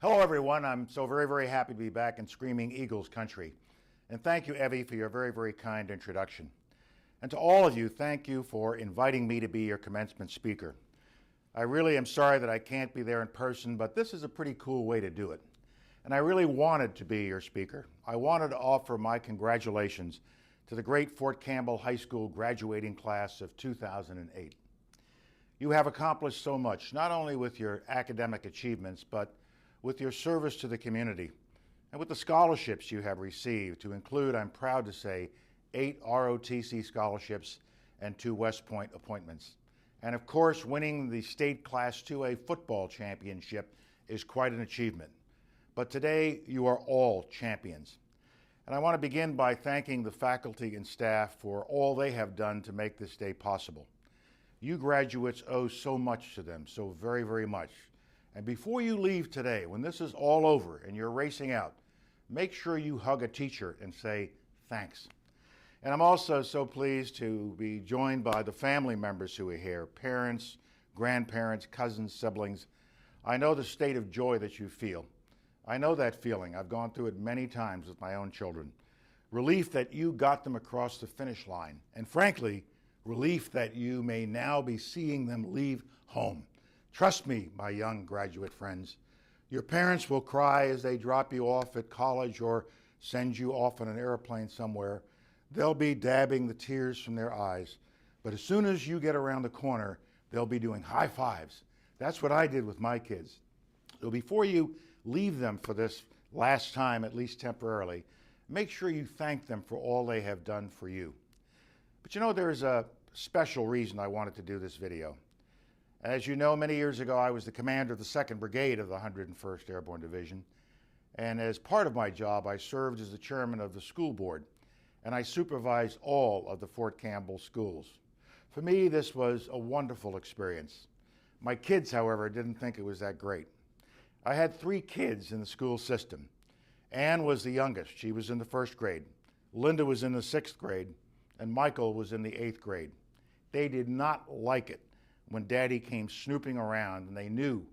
Hello, everyone. I'm so very happy to be back in Screaming Eagles country. And thank you, Evie, for your very kind introduction. And to all of you, thank you for inviting me to be your commencement speaker. I really am sorry that I can't be there in person, but this is a pretty cool way to do it. And I really wanted to be your speaker. I wanted to offer my congratulations to the great Fort Campbell High School graduating class of 2008. You have accomplished so much, not only with your academic achievements, but with your service to the community and with the scholarships you have received, to include, I'm proud to say, 8 ROTC scholarships and 2 West Point appointments. And of course, winning the state Class 2A football championship is quite an achievement. But today, you are all champions. And I want to begin by thanking the faculty and staff for all they have done to make this day possible. You graduates owe so much to them, so very much. And before you leave today, when this is all over and you're racing out, make sure you hug a teacher and say thanks. And I'm also so pleased to be joined by the family members who are here, parents, grandparents, cousins, siblings. I know the state of joy that you feel. I know that feeling. I've gone through it many times with my own children. Relief that you got them across the finish line. And frankly, relief that you may now be seeing them leave home. Trust me, my young graduate friends, your parents will cry as they drop you off at college or send you off on an airplane somewhere. They'll be dabbing the tears from their eyes. But as soon as you get around the corner, they'll be doing high fives. That's what I did with my kids. So before you leave them for this last time, at least temporarily, make sure you thank them for all they have done for you. But you know, there's a special reason I wanted to do this video. As you know, many years ago, I was the commander of the 2nd Brigade of the 101st Airborne Division. And as part of my job, I served as the chairman of the school board, and I supervised all of the Fort Campbell schools. For me, this was a wonderful experience. My kids, however, didn't think it was that great. I had 3 kids in the school system. Anne was the youngest. She was in the 1st grade. Linda was in the 6th grade, and Michael was in the 8th grade. They did not like it when Daddy came snooping around, and they knew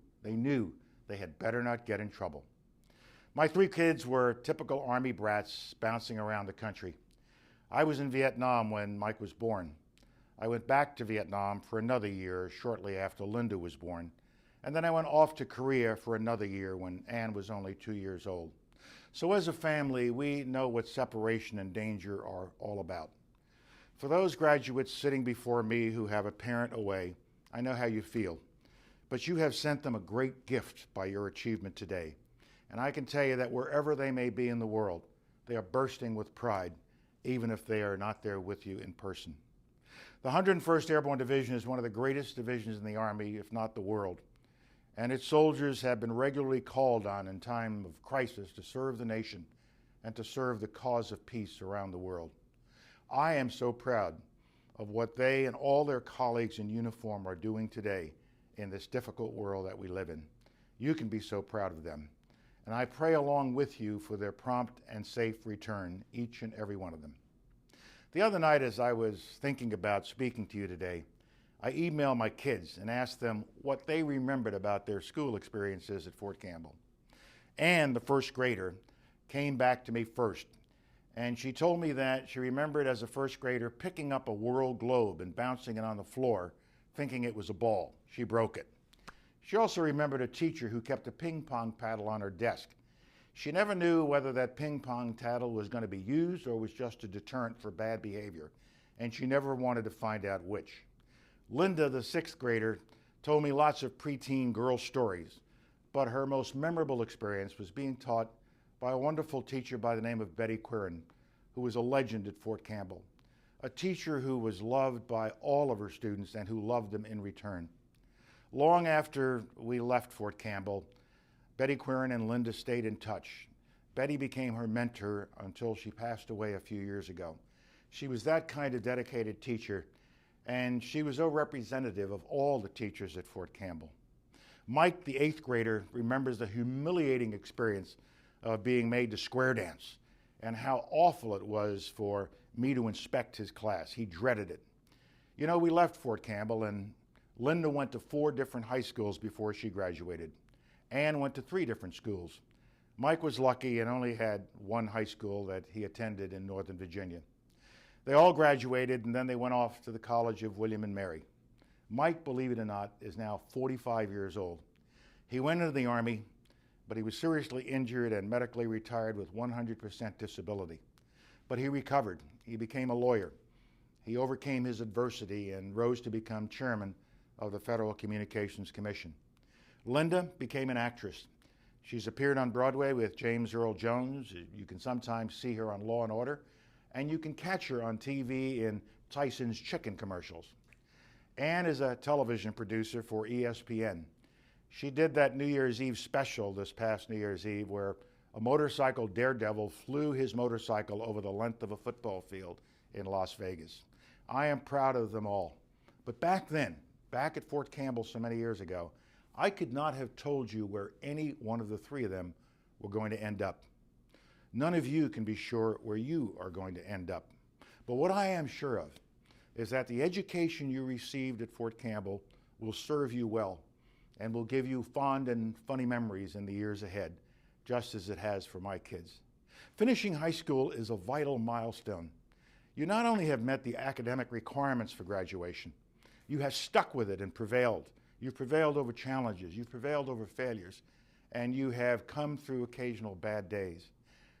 they had better not get in trouble. My 3 kids were typical Army brats bouncing around the country. I was in Vietnam when Mike was born. I went back to Vietnam for another year shortly after Linda was born, and then I went off to Korea for another year when Anne was only 2 years old. So as a family, we know what separation and danger are all about. For those graduates sitting before me who have a parent away, I know how you feel, but you have sent them a great gift by your achievement today. And I can tell you that wherever they may be in the world, they are bursting with pride, even if they are not there with you in person. The 101st Airborne Division is one of the greatest divisions in the Army, if not the world. And its soldiers have been regularly called on in time of crisis to serve the nation and to serve the cause of peace around the world. I am so proud of what they and all their colleagues in uniform are doing today in this difficult world that we live in. You can be so proud of them. And I pray along with you for their prompt and safe return, each and every one of them. The other night, as I was thinking about speaking to you today, I emailed my kids and asked them what they remembered about their school experiences at Fort Campbell. Anne, the 1st grader, came back to me first. And she told me that she remembered as a 1st grader picking up a world globe and bouncing it on the floor, thinking it was a ball. She broke it. She also remembered a teacher who kept a ping pong paddle on her desk. She never knew whether that ping pong paddle was going to be used or was just a deterrent for bad behavior, and she never wanted to find out which. Linda, the 6th grader, told me lots of preteen girl stories, but her most memorable experience was being taught by a wonderful teacher by the name of Betty Quirin, who was a legend at Fort Campbell, a teacher who was loved by all of her students and who loved them in return. Long after we left Fort Campbell, Betty Quirin and Linda stayed in touch. Betty became her mentor until she passed away a few years ago. She was that kind of dedicated teacher, and she was so representative of all the teachers at Fort Campbell. Mike, the 8th grader, remembers the humiliating experience of being made to square dance and how awful it was for me to inspect his class. He dreaded it. You know, we left Fort Campbell and Linda went to 4 different high schools before she graduated. Ann went to 3 different schools. Mike was lucky and only had one high school that he attended in Northern Virginia. They all graduated, and then they went off to the College of William and Mary. Mike, believe it or not, is now 45 years old. He went into the Army, but he was seriously injured and medically retired with 100% disability. But he recovered. He became a lawyer. He overcame his adversity and rose to become chairman of the Federal Communications Commission. Linda became an actress. She's appeared on Broadway with James Earl Jones. You can sometimes see her on Law & Order, and you can catch her on TV in Tyson's chicken commercials. Ann is a television producer for ESPN. She did that New Year's Eve special this past New Year's Eve where a motorcycle daredevil flew his motorcycle over the length of a football field in Las Vegas. I am proud of them all. But back then, back at Fort Campbell so many years ago, I could not have told you where any one of the 3 of them were going to end up. None of you can be sure where you are going to end up. But what I am sure of is that the education you received at Fort Campbell will serve you well and will give you fond and funny memories in the years ahead, just as it has for my kids. Finishing high school is a vital milestone. You not only have met the academic requirements for graduation, you have stuck with it and prevailed. You've prevailed over challenges, you've prevailed over failures, and you have come through occasional bad days.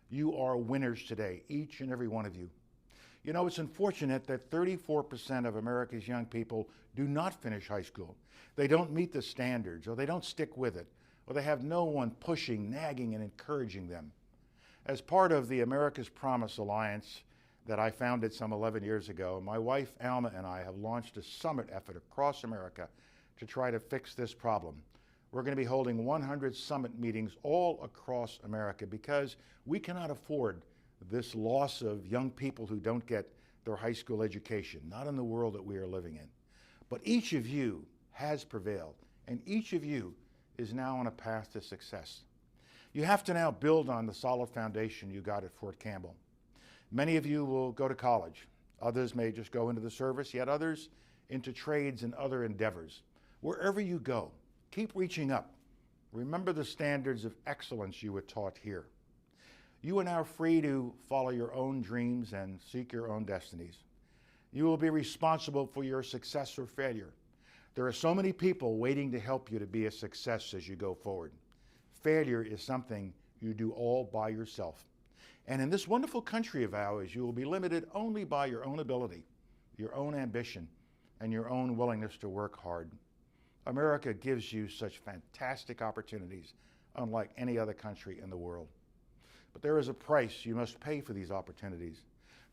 You are winners today, each and every one of you. You know, it's unfortunate that 34% of America's young people do not finish high school. They don't meet the standards, or they don't stick with it, or they have no one pushing, nagging, and encouraging them. As part of the America's Promise Alliance that I founded some 11 years ago, my wife Alma and I have launched a summit effort across America to try to fix this problem. We're going to be holding 100 summit meetings all across America because we cannot afford this loss of young people who don't get their high school education, not in the world that we are living in. But each of you has prevailed, and each of you is now on a path to success. You have to now build on the solid foundation you got at Fort Campbell. Many of you will go to college. Others may just go into the service, yet others into trades and other endeavors. Wherever you go, keep reaching up. Remember the standards of excellence you were taught here. You are now free to follow your own dreams and seek your own destinies. You will be responsible for your success or failure. There are so many people waiting to help you to be a success as you go forward. Failure is something you do all by yourself. And in this wonderful country of ours, you will be limited only by your own ability, your own ambition, and your own willingness to work hard. America gives you such fantastic opportunities, unlike any other country in the world. But there is a price you must pay for these opportunities.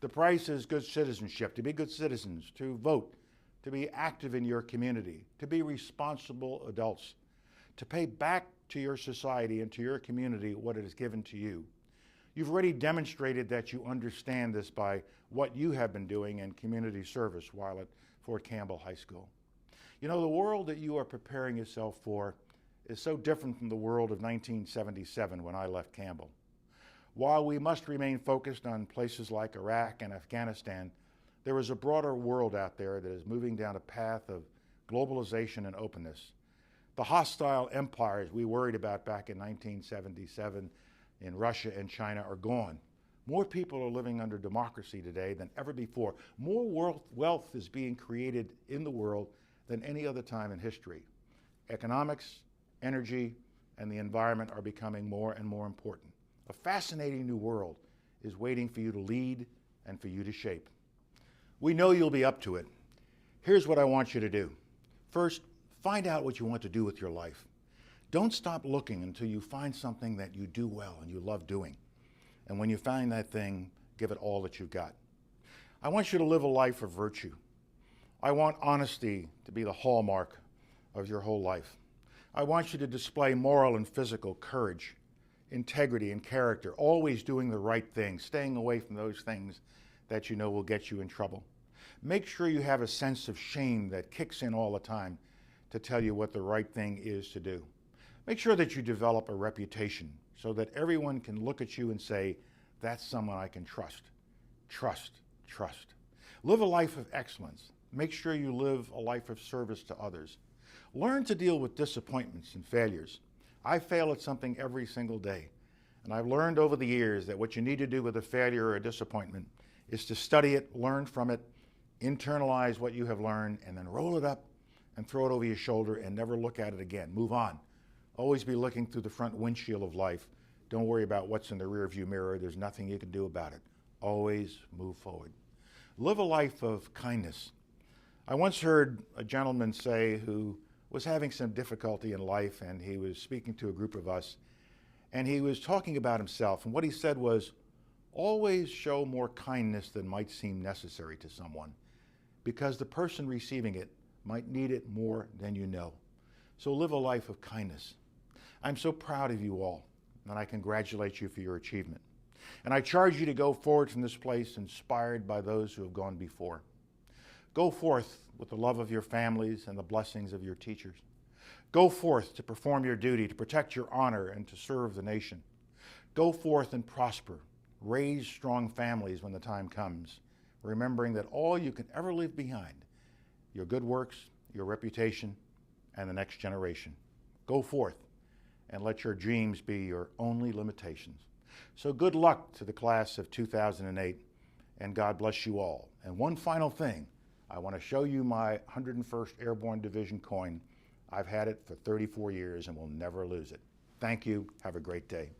The price is good citizenship, to be good citizens, to vote, to be active in your community, to be responsible adults, to pay back to your society and to your community what it has given to you. You've already demonstrated that you understand this by what you have been doing in community service while at Fort Campbell High School. You know, the world that you are preparing yourself for is so different from the world of 1977 when I left Campbell. While we must remain focused on places like Iraq and Afghanistan, there is a broader world out there that is moving down a path of globalization and openness. The hostile empires we worried about back in 1977 in Russia and China are gone. More people are living under democracy today than ever before. More wealth is being created in the world than any other time in history. Economics, energy, and the environment are becoming more and more important. A fascinating new world is waiting for you to lead and for you to shape. We know you'll be up to it. Here's what I want you to do. First, find out what you want to do with your life. Don't stop looking until you find something that you do well and you love doing. And when you find that thing, give it all that you've got. I want you to live a life of virtue. I want honesty to be the hallmark of your whole life. I want you to display moral and physical courage, integrity and character, always doing the right thing, staying away from those things that you know will get you in trouble. Make sure you have a sense of shame that kicks in all the time to tell you what the right thing is to do. Make sure that you develop a reputation so that everyone can look at you and say, that's someone I can trust. Trust, trust. Live a life of excellence. Make sure you live a life of service to others. Learn to deal with disappointments and failures. I fail at something every single day. And I've learned over the years that what you need to do with a failure or a disappointment is to study it, learn from it, internalize what you have learned, and then roll it up and throw it over your shoulder and never look at it again. Move on. Always be looking through the front windshield of life. Don't worry about what's in the rearview mirror. There's nothing you can do about it. Always move forward. Live a life of kindness. I once heard a gentleman say who was having some difficulty in life, and he was speaking to a group of us, and he was talking about himself, and what he said was, always show more kindness than might seem necessary to someone, because the person receiving it might need it more than you know. So live a life of kindness. I'm so proud of you all, and I congratulate you for your achievement. And I charge you to go forward from this place inspired by those who have gone before. Go forth with the love of your families and the blessings of your teachers. Go forth to perform your duty, to protect your honor, and to serve the nation. Go forth and prosper. Raise strong families when the time comes, remembering that all you can ever leave behind, your good works, your reputation, and the next generation. Go forth and let your dreams be your only limitations. So good luck to the class of 2008, and God bless you all. And one final thing, I want to show you my 101st Airborne Division coin. I've had it for 34 years and will never lose it. Thank you. Have a great day.